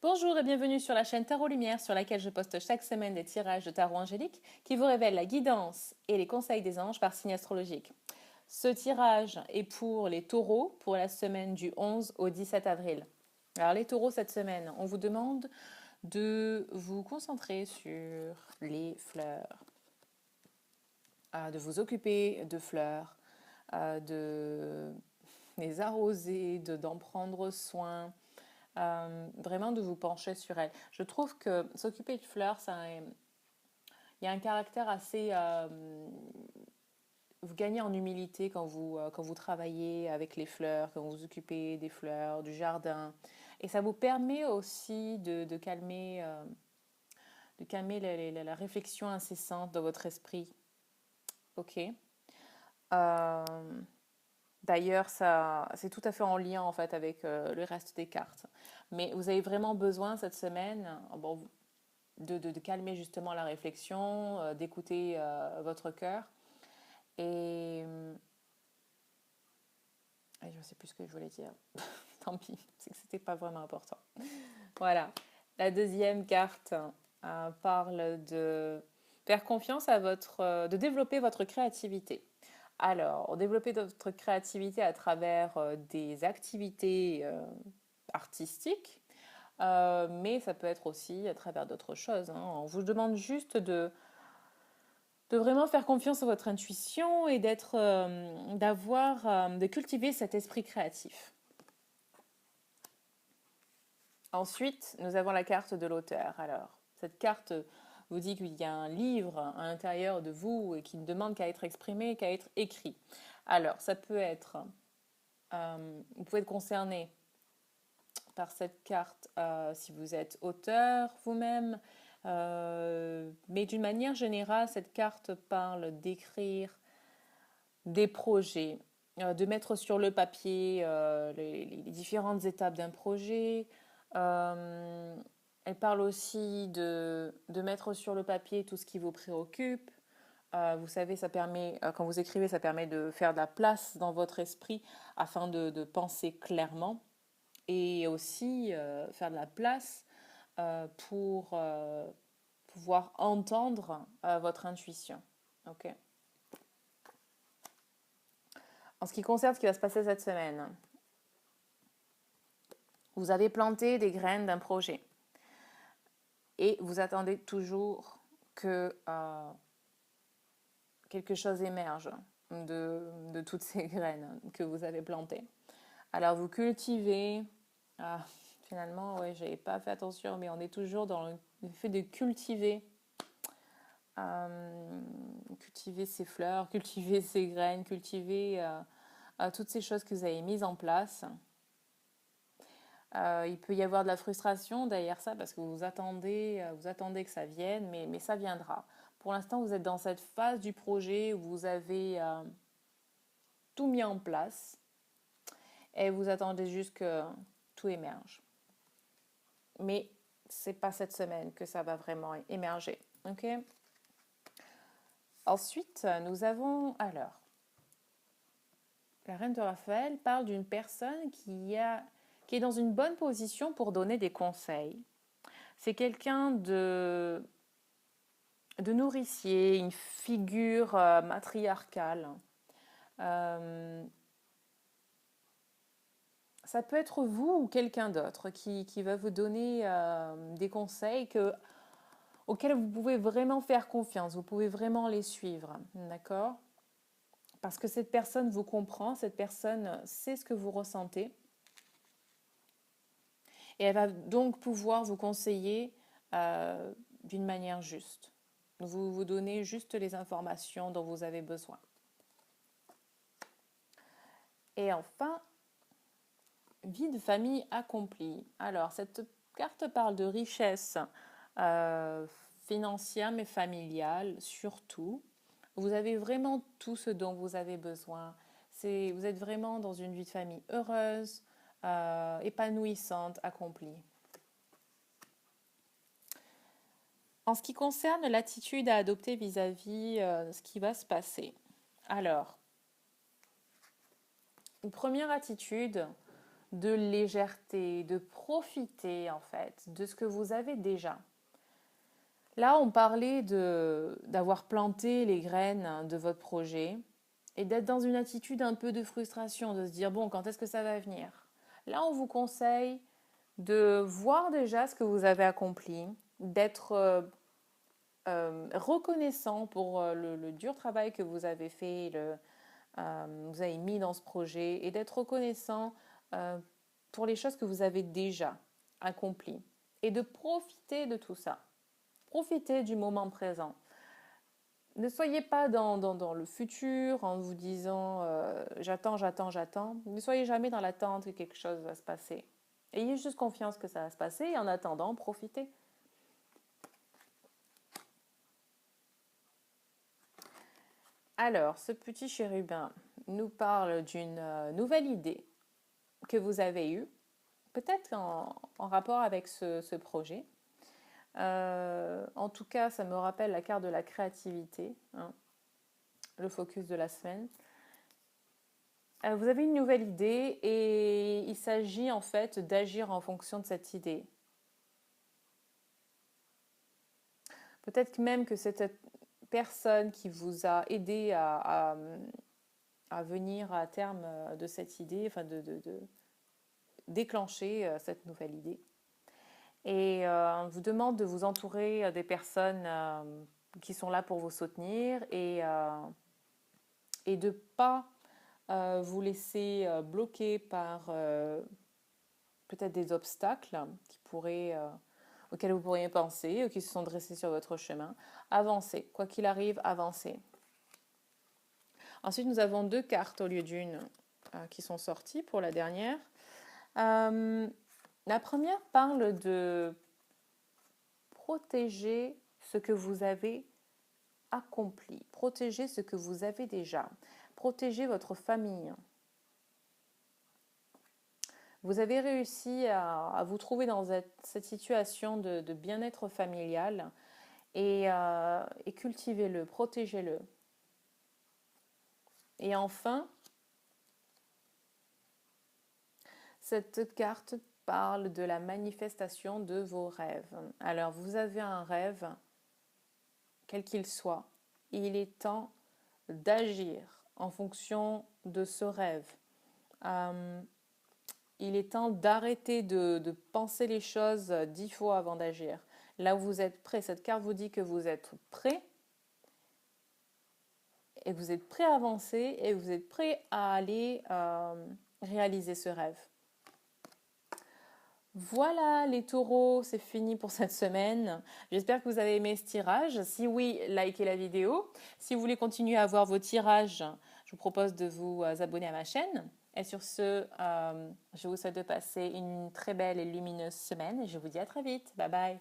Bonjour et bienvenue sur la chaîne Tarot Lumière sur laquelle je poste chaque semaine des tirages de tarot angélique qui vous révèlent la guidance et les conseils des anges par signe astrologique. Ce tirage est pour les taureaux pour la semaine du 11 au 17 avril. Alors les taureaux cette semaine, on vous demande de vous concentrer sur les fleurs, de vous occuper de fleurs, de les arroser, d'en prendre soin, vraiment de vous pencher sur elles. Je trouve que s'occuper de fleurs, il y a un caractère assez... vous gagnez en humilité quand vous travaillez avec les fleurs, quand vous vous occupez des fleurs, du jardin. Et ça vous permet aussi de calmer la réflexion incessante dans votre esprit. Ok. D'ailleurs, ça, c'est tout à fait en lien en fait avec le reste des cartes. Mais vous avez vraiment besoin cette semaine, bon, de calmer justement la réflexion, d'écouter votre cœur. Et je ne sais plus ce que je voulais dire. Tant pis, c'est que c'était pas vraiment important. Voilà. La deuxième carte parle de faire confiance à de développer votre créativité. Alors, développer votre créativité à travers des activités artistiques, mais ça peut être aussi à travers d'autres choses, hein. On vous demande juste de vraiment faire confiance à votre intuition et de cultiver cet esprit créatif. Ensuite, nous avons la carte de l'auteur. Alors, cette carte vous dit qu'il y a un livre à l'intérieur de vous et qui ne demande qu'à être exprimé, qu'à être écrit. Alors, ça peut être, vous pouvez être concerné par cette carte si vous êtes auteur vous-même, mais d'une manière générale, cette carte parle d'écrire des projets, de mettre sur le papier les différentes étapes d'un projet. Elle parle aussi de mettre sur le papier tout ce qui vous préoccupe. Vous savez, ça permet, quand vous écrivez, ça permet de faire de la place dans votre esprit afin de penser clairement et aussi faire de la place pour pouvoir entendre votre intuition. Ok. En ce qui concerne ce qui va se passer cette semaine, vous avez planté des graines d'un projet et vous attendez toujours que quelque chose émerge de toutes ces graines que vous avez plantées. Alors vous cultivez. Ah, finalement, ouais, j'avais pas fait attention, mais on est toujours dans le fait de cultiver ces fleurs, cultiver ces graines, cultiver toutes ces choses que vous avez mises en place. Il peut y avoir de la frustration derrière ça parce que vous attendez que ça vienne, mais ça viendra. Pour l'instant, vous êtes dans cette phase du projet où vous avez tout mis en place et vous attendez juste que tout émerge. Mais c'est pas cette semaine que ça va vraiment émerger. Ok. Ensuite, nous avons alors la reine de Raphaël parle d'une personne qui est dans une bonne position pour donner des conseils. C'est quelqu'un de nourricier, une figure matriarcale. Euh, Ça peut être vous ou quelqu'un d'autre qui va vous donner des conseils auxquels vous pouvez vraiment faire confiance, vous pouvez vraiment les suivre, d'accord? Parce que cette personne vous comprend, cette personne sait ce que vous ressentez et elle va donc pouvoir vous conseiller d'une manière juste. Vous donner juste les informations dont vous avez besoin. Et enfin, vie de famille accomplie. Alors, cette carte parle de richesse euh, financière mais familiale surtout. Vous avez vraiment tout ce dont vous avez besoin. Vous êtes vraiment dans une vie de famille heureuse, épanouissante, accomplie. En ce qui concerne l'attitude à adopter vis-à-vis de ce qui va se passer. Alors, une première attitude, de légèreté, de profiter en fait de ce que vous avez déjà. Là, on parlait d'avoir planté les graines de votre projet et d'être dans une attitude un peu de frustration, de se dire, bon, quand est-ce que ça va venir? Là, on vous conseille de voir déjà ce que vous avez accompli, d'être reconnaissant pour le dur travail que vous avez fait, vous avez mis dans ce projet, et d'être reconnaissant pour les choses que vous avez déjà accomplies et de profiter de tout ça. Profitez du moment présent. Ne soyez pas dans le futur en vous disant j'attends, j'attends, j'attends. Ne soyez jamais dans l'attente que quelque chose va se passer. Ayez juste confiance que ça va se passer et en attendant, profitez. Alors, ce petit chérubin nous parle d'une nouvelle idée que vous avez eue, peut-être en rapport avec ce projet. En tout cas, ça me rappelle la carte de la créativité, hein, le focus de la semaine. Vous avez une nouvelle idée et il s'agit en fait d'agir en fonction de cette idée. Peut-être même que cette personne qui vous a aidé à venir à terme de cette idée, enfin de déclencher cette nouvelle idée. Et on vous demande de vous entourer des personnes qui sont là pour vous soutenir et de ne pas vous laisser bloquer par peut-être des obstacles auxquels vous pourriez penser ou qui se sont dressés sur votre chemin. Avancez, quoi qu'il arrive, avancez. Ensuite, nous avons 2 cartes au lieu d'une qui sont sorties pour la dernière. La première parle de protéger ce que vous avez accompli, protéger ce que vous avez déjà, protéger votre famille. Vous avez réussi à vous trouver dans cette situation de bien-être familial et cultivez-le, protégez-le. Et enfin, cette carte parle de la manifestation de vos rêves. Alors, vous avez un rêve, quel qu'il soit, et il est temps d'agir en fonction de ce rêve. Il est temps d'arrêter de penser les choses 10 fois avant d'agir. Là où vous êtes prêt, cette carte vous dit que vous êtes prêt et vous êtes prêt à avancer et vous êtes prêt à aller réaliser ce rêve. Voilà les taureaux, c'est fini pour cette semaine. J'espère que vous avez aimé ce tirage. Si oui, likez la vidéo. Si vous voulez continuer à voir vos tirages, je vous propose de vous abonner à ma chaîne. Et sur ce, je vous souhaite de passer une très belle et lumineuse semaine et je vous dis à très vite. Bye bye.